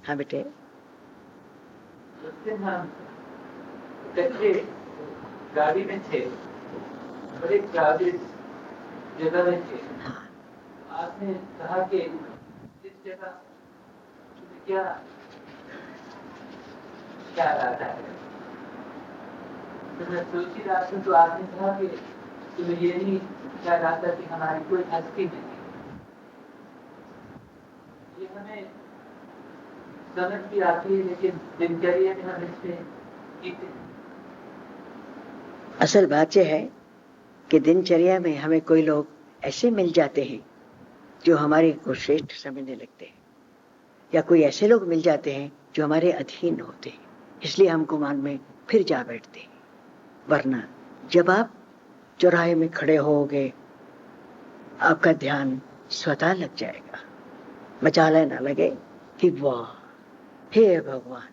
हाँ बेटे। उससे हम कच्चे गाड़ी में थे, बड़े क्राउडेड जगह में थे। हाँ, आपने कहा कि इस जगह तुम्हें क्या ख्याल आता है? तो मैं सोच ही रहा था, तो आपने कहा कि तुम्हें ये नहीं ख्याल आता कि हमारी कोई हस्ती नहीं। ये हमें समझ भी आती है, लेकिन दिनचर्या में हम इसमें जीते नहीं। असल बात यह है कि दिनचर्या में हमें कोई लोग ऐसे मिल जाते हैं जो हमारे को श्रेष्ठ समझने लगते हैं, या कोई ऐसे लोग मिल जाते हैं जो हमारे अधीन होते हैं, इसलिए हम गुमान में फिर जा बैठते हैं। वरना जब आप चौराहे में खड़े होगे, आपका ध्यान स्वतः लग जाएगा। मचाला ना लगे कि वाह, हे भगवान,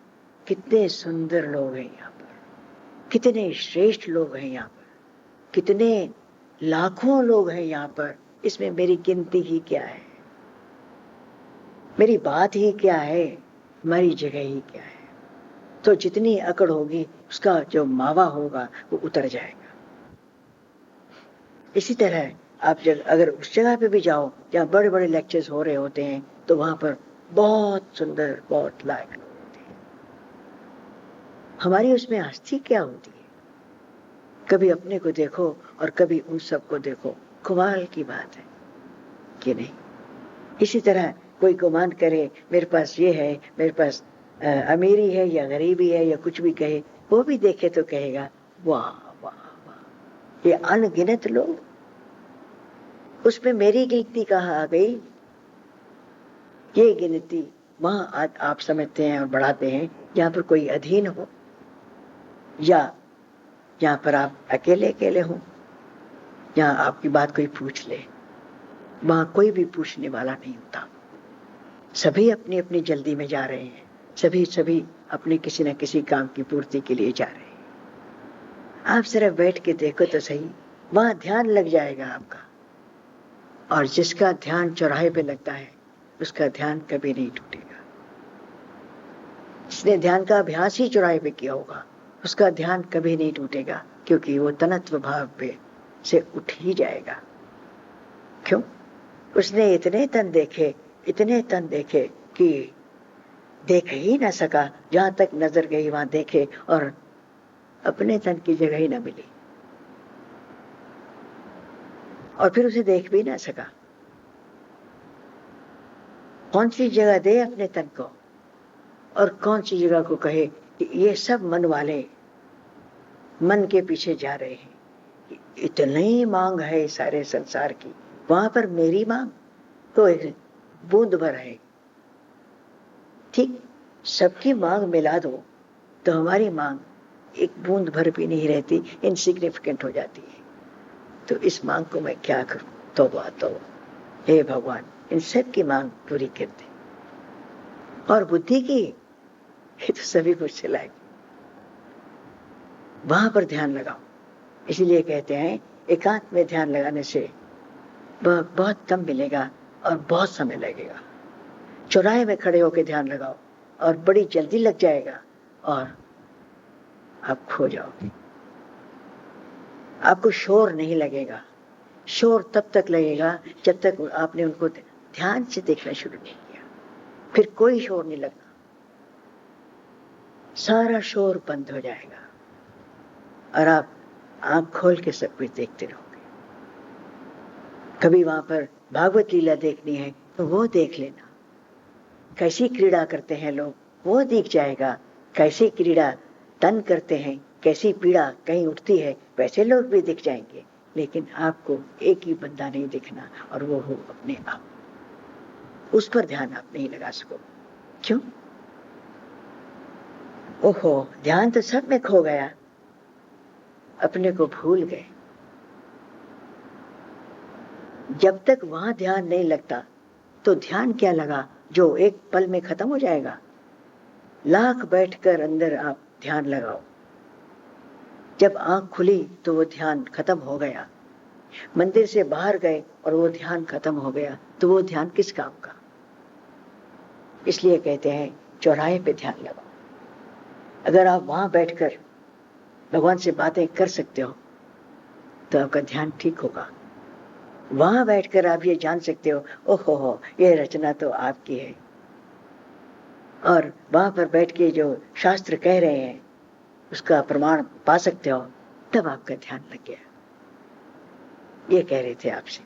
कितने सुंदर लोग हैं यहाँ पर, कितने श्रेष्ठ लोग हैं यहाँ पर, कितने लाखों लोग हैं यहाँ पर, इसमें मेरी गिनती ही क्या है, मेरी बात ही क्या है, हमारी जगह ही क्या है। तो जितनी अकड़ होगी उसका जो मावा होगा वो उतर जाएगा। इसी तरह आप अगर उस जगह पे भी जाओ जहाँ बड़े बड़े लेक्चर्स हो रहे होते हैं, तो वहां पर बहुत सुंदर, बहुत लायक लोग होते हैं। हमारी उसमें हस्ती क्या होती है? कभी अपने को देखो और कभी उन सबको देखो, कमाल की बात है कि नहीं? इसी तरह कोई गुमान करे मेरे पास ये है, मेरे पास अमीरी है या गरीबी है या कुछ भी कहे, वो भी देखे तो कहेगा वाह वाह वाह, ये अनगिनत लोग, उसमें मेरी गिनती कहाँ आ गई? ये गिनती वहां आप समझते हैं और बढ़ाते हैं जहां पर कोई अधीन हो, या जहां पर आप अकेले अकेले हो, जहां आपकी बात कोई पूछ ले, वहां कोई भी पूछने वाला नहीं होता। सभी अपनी अपनी जल्दी में जा रहे हैं, सभी अपने किसी न किसी काम की पूर्ति के लिए जा रहे हैं। आप सिर्फ बैठ के देखो तो सही, वहां ध्यान लग जाएगा आपका। और जिसका ध्यान चौराहे पे लगता है उसका ध्यान कभी नहीं टूटेगा। जिसने ध्यान का अभ्यास ही चौराहे पे किया होगा उसका ध्यान कभी नहीं टूटेगा, क्योंकि वो तनत्व भाव पे से उठ ही जाएगा। क्यों? उसने इतने तन देखे कि देख ही ना सका, जहां तक नजर गई वहां देखे और अपने तन की जगह ही ना मिली, और फिर उसे देख भी ना सका। कौन सी जगह दे अपने तन को और कौन सी जगह को कहे कि ये सब मन वाले मन के पीछे जा रहे हैं, इतनी मांग है सारे संसार की, वहां पर मेरी मांग तो एक बूंद भर है। ठीक, सबकी मांग मिला दो तो हमारी मांग एक बूंद भर भी नहीं रहती, इनसिग्निफिकेंट हो जाती है। तो इस मांग को मैं क्या करूं? तौबा तौबा, हे भगवान, इन सब की मांग पूरी कर दे। और बुद्धि की, ये तो सभी कुछ चलाएगी। वहां पर ध्यान लगाओ। इसीलिए कहते हैं एकांत में ध्यान लगाने से बहुत कम मिलेगा और बहुत समय लगेगा। चौराहे में खड़े होकर ध्यान लगाओ और बड़ी जल्दी लग जाएगा और आप खो जाओगे। आपको शोर नहीं लगेगा। शोर तब तक लगेगा जब तक आपने उनको ध्यान से देखना शुरू नहीं किया, फिर कोई शोर नहीं लगना। सारा शोर बंद हो जाएगा और आप आंख खोल के सब कुछ देखते रहोगे। कभी वहां पर भागवत लीला देखनी है तो वो देख लेना, कैसी क्रीड़ा करते हैं लोग वो दिख जाएगा। कैसी क्रीड़ा तन करते हैं, कैसी पीड़ा कहीं उठती है, वैसे लोग भी दिख जाएंगे। लेकिन आपको एक ही बंदा नहीं दिखना, और वो हो अपने आप। उस पर ध्यान आप नहीं लगा सको। क्यों? ओहो, ध्यान तो सब में खो गया, अपने को भूल गए। जब तक वहां ध्यान नहीं लगता तो ध्यान क्या लगा जो एक पल में खत्म हो जाएगा। लाख बैठकर अंदर आप ध्यान लगाओ, जब आंख खुली तो वो ध्यान खत्म हो गया। मंदिर से बाहर गए और वो ध्यान खत्म हो गया, तो वो ध्यान किस काम का? इसलिए कहते हैं चौराहे पे ध्यान लगाओ। अगर आप वहां बैठकर भगवान से बातें कर सकते हो तो आपका ध्यान ठीक होगा। वहां बैठकर आप ये जान सकते हो, ओहो ये रचना तो आपकी है, और वहां पर बैठ के जो शास्त्र कह रहे हैं उसका प्रमाण पा सकते हो, तब आपका ध्यान लग गया। ये कह रहे थे आपसे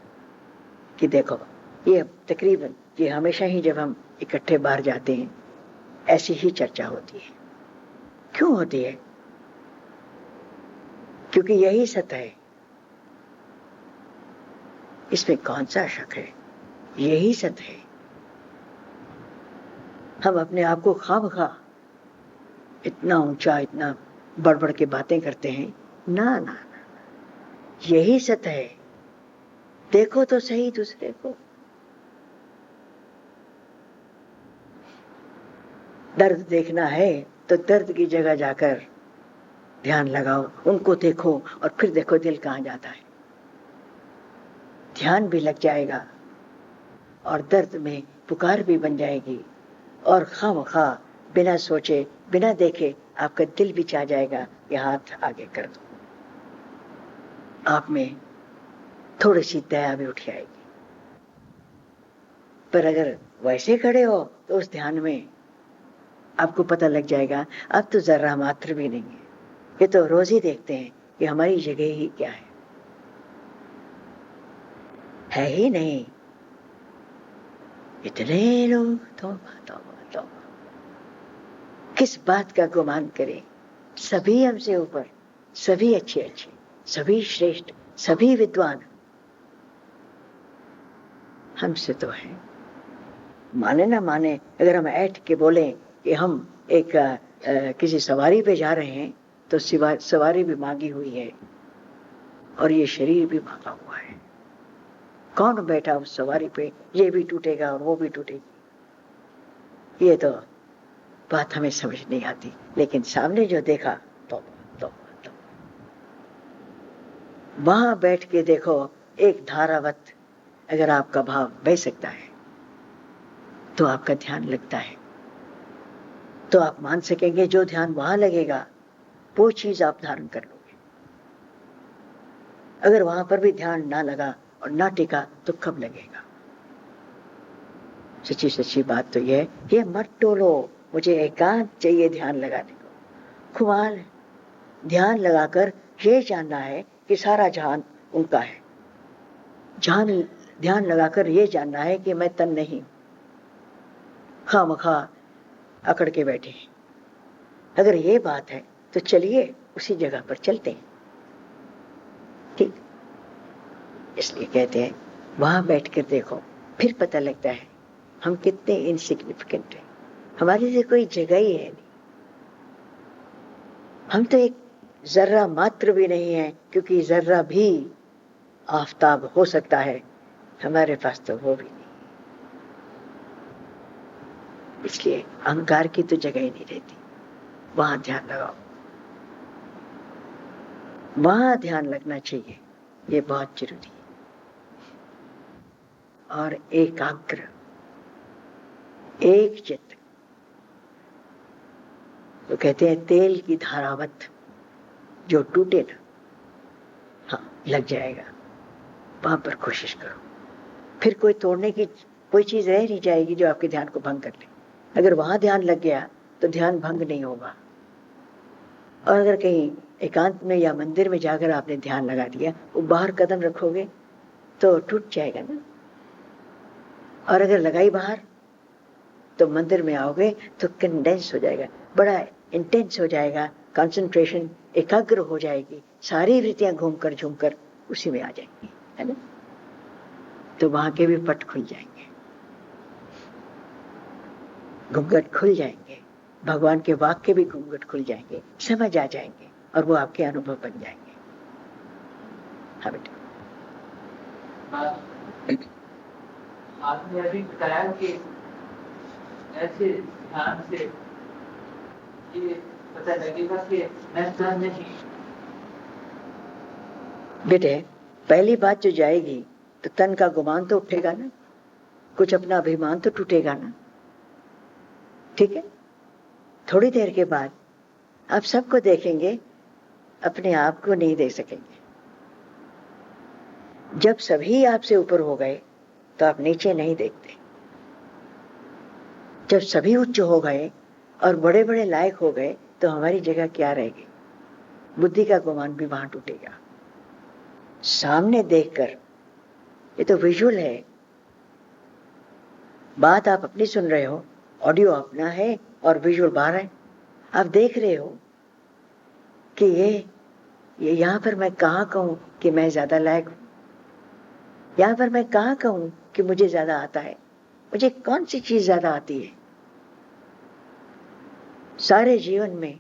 कि देखो, ये तकरीबन ये हमेशा ही जब हम इकट्ठे बाहर जाते हैं ऐसी ही चर्चा होती है। क्यों होती है? क्योंकि यही सत्य है, इसमें कौन सा शक है, यही सत्य है। हम अपने आप को खामखा इतना ऊंचा, इतना बढ़ के बातें करते हैं। ना ना ना, यही सत्य है। देखो तो सही दूसरे को। दर्द देखना है तो दर्द की जगह जाकर ध्यान लगाओ, उनको देखो और फिर देखो दिल कहां जाता है। ध्यान भी लग जाएगा और दर्द में पुकार भी बन जाएगी, और खामखा बिना सोचे बिना देखे आपका दिल भी चाह जाएगा कि हाथ आगे कर दो। आप में थोड़ी सी दया भी उठ आएगी। पर अगर वैसे खड़े हो तो उस ध्यान में आपको पता लग जाएगा अब तो जर्रा मात्र भी नहीं है। ये तो रोज ही देखते हैं कि हमारी जगह ही क्या है ही नहीं। इतने लोग तौबा तौबा तौबा, किस बात का गुमान करें? सभी हमसे ऊपर, सभी अच्छे अच्छे, सभी श्रेष्ठ, सभी विद्वान हमसे तो है। माने ना माने, अगर हम ऐठ के बोले कि हम एक किसी सवारी पे जा रहे हैं तो सवारी भी मांगी हुई है और ये शरीर भी मांगा हुआ है। कौन बैठा उस सवारी पे? ये भी टूटेगा और वो भी टूटेगी। ये तो बात हमें समझ नहीं आती, लेकिन सामने जो देखा तो वहां बैठ के देखो, एक धारावत अगर आपका भाव बह सकता है तो आपका ध्यान लगता है। तो आप मान सकेंगे जो ध्यान वहां लगेगा वो चीज आप धारण कर लोगे। अगर वहां पर भी ध्यान ना लगा और ना टिका तो कब लगेगा? सच्ची सच्ची बात तो ये मत टोलो, मुझे एकांत चाहिए ध्यान लगाने को। खुमाल ध्यान लगाकर ये जानना है कि सारा जहान उनका है। ध्यान लगाकर ये जानना है कि मैं तन नहीं, खामखा अकड़ के बैठे हैं। अगर ये बात है तो चलिए उसी जगह पर चलते हैं, ठीक? इसलिए कहते हैं वहां बैठकर देखो, फिर पता लगता है हम कितने इनसिग्निफिकेंट हैं। हमारी से कोई जगह ही है नहीं। हम तो एक जर्रा मात्र भी नहीं है, क्योंकि जर्रा भी आफताब हो सकता है, हमारे पास तो वो भी नहीं। इसलिए अहंकार की तो जगह ही नहीं रहती। वहां ध्यान लगाओ, वहां ध्यान लगना चाहिए, ये बहुत जरूरी है। और एकाग्र, एक चित्त, तो कहते हैं तेल की धारावत जो टूटे ना, हाँ लग जाएगा। वहां पर कोशिश करो, फिर कोई तोड़ने की कोई चीज रह नहीं जाएगी जो आपके ध्यान को भंग कर ले। अगर वहां ध्यान लग गया तो ध्यान भंग नहीं होगा। और अगर कहीं एकांत में या मंदिर में जाकर आपने ध्यान लगा दिया, वो बाहर कदम रखोगे तो टूट जाएगा ना। और अगर लगाई बाहर तो मंदिर में आओगे तो कंडेंस हो जाएगा, बड़ा इंटेंस हो जाएगा, कंसंट्रेशन एकाग्र हो जाएगी, सारी वृत्तियां घूमकर झूमकर उसी में आ जाएंगी, है ना। तो वहां के भी पट खुल जाएंगे, घूंघट खुल जाएंगे, भगवान के वाक्य भी घूंघट खुल जाएंगे, समझ आ जाएंगे और वो आपके अनुभव बन जाएंगे। हाँ बेटा, आपने अभी बताया कि ऐसे ध्यान से ये पता लगेगा कि मैं तन नहीं। बेटे पहली बात जो जाएगी तो तन का गुमान तो उठेगा ना, कुछ अपना अभिमान तो टूटेगा ना, ठीक है। थोड़ी देर के बाद आप सबको देखेंगे, अपने आप को नहीं देख सकेंगे। जब सभी आपसे ऊपर हो गए तो आप नीचे नहीं देखते। जब सभी उच्च हो गए और बड़े बड़े लायक हो गए तो हमारी जगह क्या रहेगी? बुद्धि का गुमान भी वहां टूटेगा। सामने देखकर, ये तो विजुअल है, बात आप अपनी सुन रहे हो, ऑडियो अपना है और विजुअल बाहर है। आप देख रहे हो कि ये यहां पर मैं कहां कहूं कि मैं ज्यादा लायक हूं, यहां पर मैं कहां कहूं कि मुझे ज्यादा आता है, मुझे कौन सी चीज ज्यादा आती है। सारे जीवन में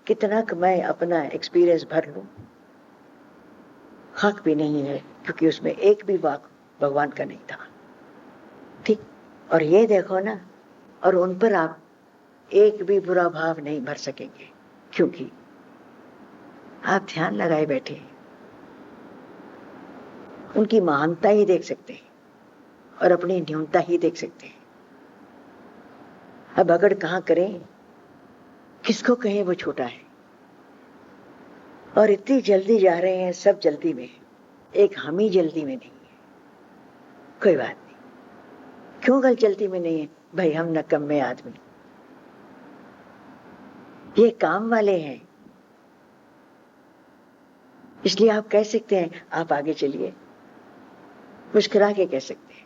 कितना मैं अपना एक्सपीरियंस भर लूं, हक भी नहीं है, क्योंकि उसमें एक भी वाक भगवान का नहीं था। ठीक, और ये देखो ना, और उन पर आप एक भी बुरा भाव नहीं भर सकेंगे, क्योंकि आप ध्यान लगाए बैठे हैं। उनकी महानता ही देख सकते हैं और अपनी न्यूनता ही देख सकते हैं। अब अगर कहां करें, किसको कहें वो छोटा है, और इतनी जल्दी जा रहे हैं, सब जल्दी में, एक हम ही जल्दी में नहीं है। कोई बात नहीं, क्यों गल जल्दी में नहीं है भाई? हम नकम्मे आदमी, ये काम वाले हैं, इसलिए आप कह सकते हैं आप आगे चलिए, मुस्कुरा के कह सकते हैं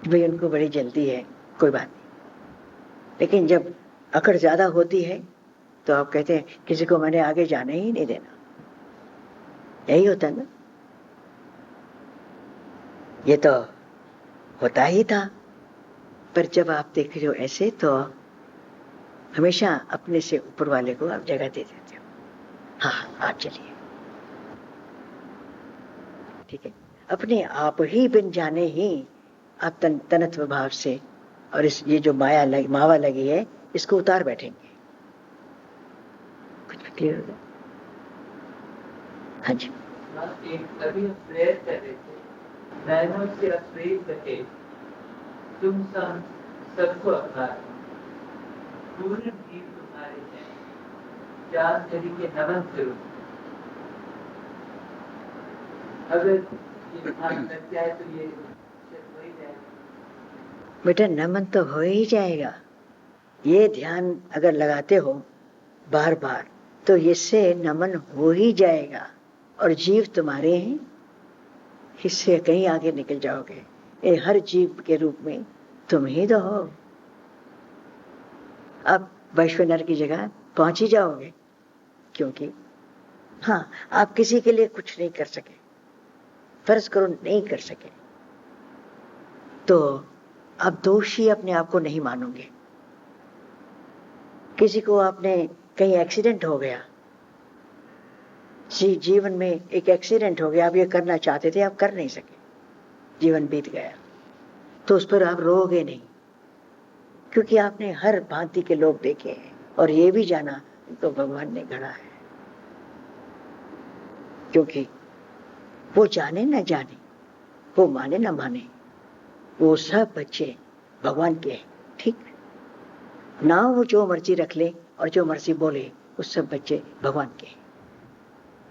भाई उनको बड़ी जल्दी है, कोई बात नहीं। लेकिन जब अकड़ ज्यादा होती है तो आप कहते हैं किसी को मैंने आगे जाने ही नहीं देना। यही होता ना, ये तो होता ही था। पर जब आप देख रहे हो ऐसे, तो हमेशा अपने से ऊपर वाले को आप जगह दे देते हो। हाँ, आप चलिए, ठीक है। अपने आप ही बिन जाने ही आप तनत्व भाव से, और इस ये जो मावा लगी है, इसको उतार बैठेंगे। कुछ क्लियर होगा? हाँ जी। एक कभी प्रेयर कर रहे थे, मैंने से प्रेयर करके तुम सबको अपना पूरे जीव तुम्हारे हैं, चार तरीके नमन करो। अगर ये ध्यान लग जाए तो ये हो ही जाएगा। बेटा, नमन तो हो ही जाएगा। ये ध्यान अगर लगाते हो बार बार तो इससे नमन हो ही जाएगा, और जीव तुम्हारे हैं, इससे कहीं आगे निकल जाओगे। ये हर जीव के रूप में तुम ही तो हो। अब वैश्वनर की जगह पहुंच ही जाओगे, क्योंकि हाँ, आप किसी के लिए कुछ नहीं कर सके, फर्ज करो नहीं कर सके, तो अब दोषी अपने आप को नहीं मानोगे। किसी को आपने कहीं एक्सीडेंट हो गया, जीवन में एक एक्सीडेंट हो गया, आप ये करना चाहते थे, आप कर नहीं सके, जीवन बीत गया, तो उस पर आप रोओगे नहीं, क्योंकि आपने हर भांति के लोग देखे हैं और ये भी जाना तो भगवान ने गढ़ा है। क्योंकि वो जाने न जाने, वो माने न माने, वो सब बच्चे भगवान के हैं। ठीक ना, वो जो मर्जी रख ले और जो मर्जी बोले, वो सब बच्चे भगवान के हैं।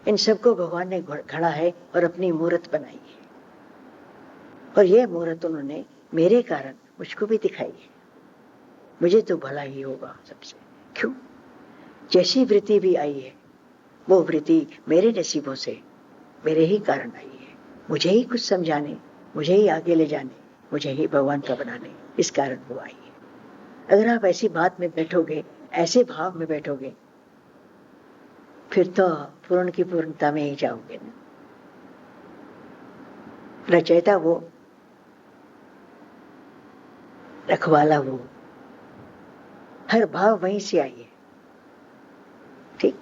इन सबको भगवान ने गढ़ा है और अपनी मूर्त बनाई है, और ये मूर्त उन्होंने मेरे कारण मुझको भी दिखाई है। मुझे तो भला ही होगा सबसे, क्यों? जैसी वृत्ति भी आई है, वो वृत्ति मेरे नसीबों से, मेरे ही कारण आई है। मुझे ही कुछ समझाने, मुझे ही आगे ले जाने, मुझे ही भगवान का बनाने, इस कारण वो आई है। अगर आप ऐसी बात में बैठोगे, ऐसे भाव में बैठोगे, फिर तो पूर्ण की पूर्णता में ही जाओगे ना। रचयिता वो, रखवाला वो, हर भाव वहीं से आई है। ठीक,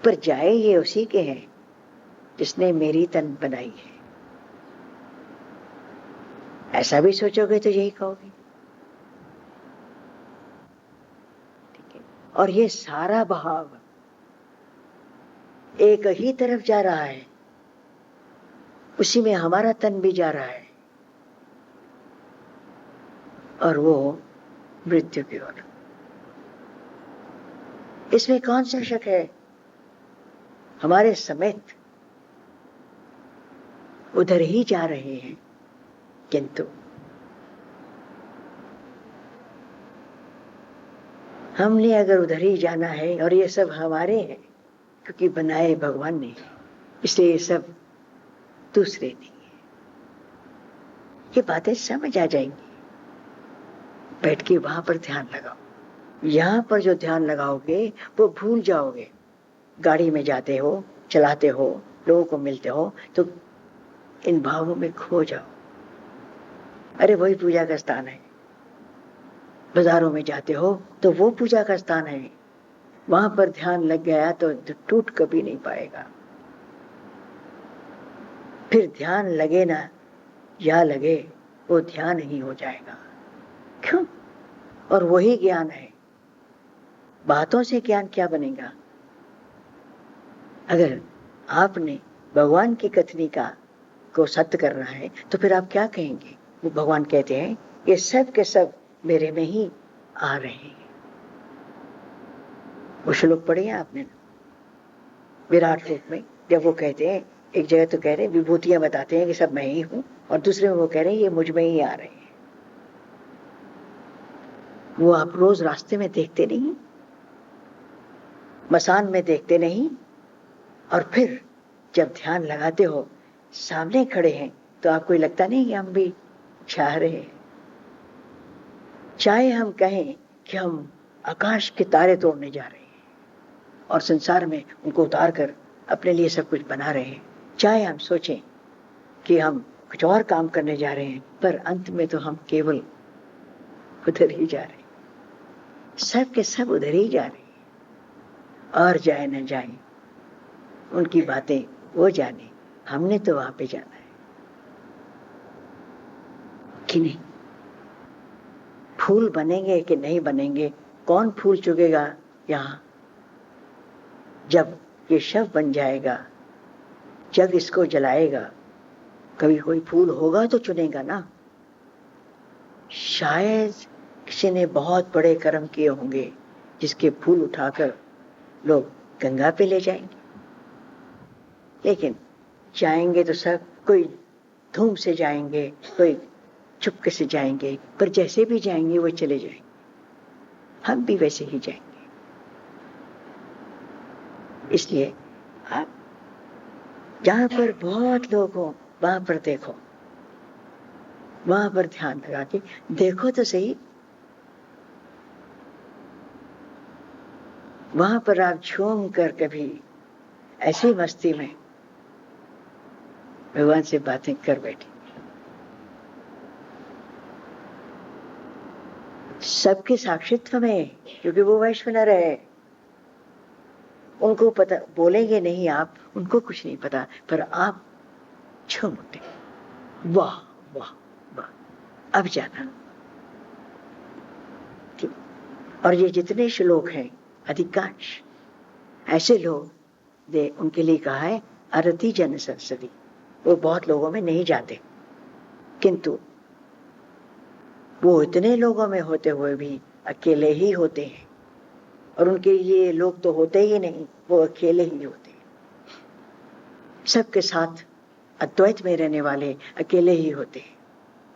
पर जाए ये उसी के हैं जिसने मेरी तन बनाई है। ऐसा भी सोचोगे तो यही कहोगे। ठीक है, और ये सारा भाव एक ही तरफ जा रहा है, उसी में हमारा तन भी जा रहा है, और वो मृत्यु की ओर। इसमें कौन सा शक है? हमारे समेत उधर ही जा रहे हैं, किंतु हमने अगर उधर ही जाना है, और ये सब हमारे हैं क्योंकि बनाए भगवान ने, इसलिए ये सब दूसरे नहीं है। ये बातें समझ आ जाएंगी। बैठ के वहां पर ध्यान लगाओ। यहां पर जो ध्यान लगाओगे वो भूल जाओगे। गाड़ी में जाते हो, चलाते हो, लोगों को मिलते हो, तो इन भावों में खो जाओ। अरे वही पूजा का स्थान है। बाजारों में जाते हो तो वो पूजा का स्थान है। वहां पर ध्यान लग गया तो टूट कभी नहीं पाएगा। फिर ध्यान लगे ना या लगे, वो ध्यान ही हो जाएगा। क्यों? और वही ज्ञान है। बातों से ज्ञान क्या बनेगा? अगर आपने भगवान की कथनी का को सत्य करना है तो फिर आप क्या कहेंगे? वो भगवान कहते हैं ये सब के सब मेरे में ही आ रहे हैं। वो श्लोक पढ़े हैं आपने विराट रूप में, जब वो कहते हैं, एक जगह तो कह रहे हैं, विभूतियां बताते हैं कि सब मैं ही हूं, और दूसरे में वो कह रहे हैं ये मुझ में ही आ रहे हैं। वो आप रोज रास्ते में देखते नहीं, मसान में देखते नहीं, और फिर जब ध्यान लगाते हो सामने खड़े हैं तो आपको लगता नहीं कि हम भी चाह रहे हैं। चाहे हम कहें कि हम आकाश के तारे तोड़ने जा रहे हैं और संसार में उनको उतार कर अपने लिए सब कुछ बना रहे हैं, चाहे हम सोचें कि हम कुछ और काम करने जा रहे हैं, पर अंत में तो हम केवल उधर ही जा रहे हैं। सब के सब उधर ही जा रहे हैं। और जाए न जाए उनकी बातें वो जाने, हमने तो वहां पे जाना है कि नहीं। फूल बनेंगे कि नहीं बनेंगे, कौन फूल चुगेगा यहां? जब ये शव बन जाएगा, जग इसको जलाएगा, कभी कोई फूल होगा तो चुनेगा ना। शायद किसी ने बहुत बड़े कर्म किए होंगे जिसके फूल उठाकर लोग गंगा पे ले जाएंगे, लेकिन जाएंगे तो सब, कोई धूम से जाएंगे, कोई चुपके से जाएंगे, पर जैसे भी जाएंगे वो चले जाएंगे। हम भी वैसे ही जाएंगे। इसलिए आप जहां पर बहुत लोग हो वहां पर देखो, वहां पर ध्यान लगा के देखो तो सही। वहां पर आप झूम कर कभी ऐसी मस्ती में भगवान से बातें कर बैठे। सबके साक्षित्व में, क्योंकि वो वैश्वानर है, उनको पता, बोलेंगे नहीं आप, उनको कुछ नहीं पता, पर आप झूम उठे, वाह वाह वाह, अब जाना। और ये जितने श्लोक हैं अधिकांश ऐसे लोग उनके लिए कहा है अरति जन संसदी। वो बहुत लोगों में नहीं जाते, किंतु वो इतने लोगों में होते हुए भी अकेले ही होते हैं। और उनके ये लोग तो होते ही नहीं, वो अकेले ही होते हैं। सबके साथ अद्वैत में रहने वाले अकेले ही होते हैं।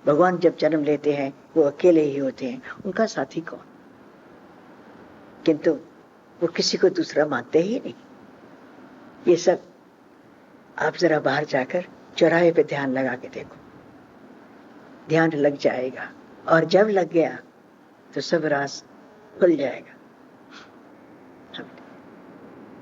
भगवान जब जन्म लेते हैं वो अकेले ही होते हैं, उनका साथी कौन? किंतु वो किसी को दूसरा मानते ही नहीं। ये सब आप जरा बाहर जाकर चौराहे पे ध्यान लगा के देखो, ध्यान लग जाएगा। और जब लग गया तो सब राज खुल जाएगा।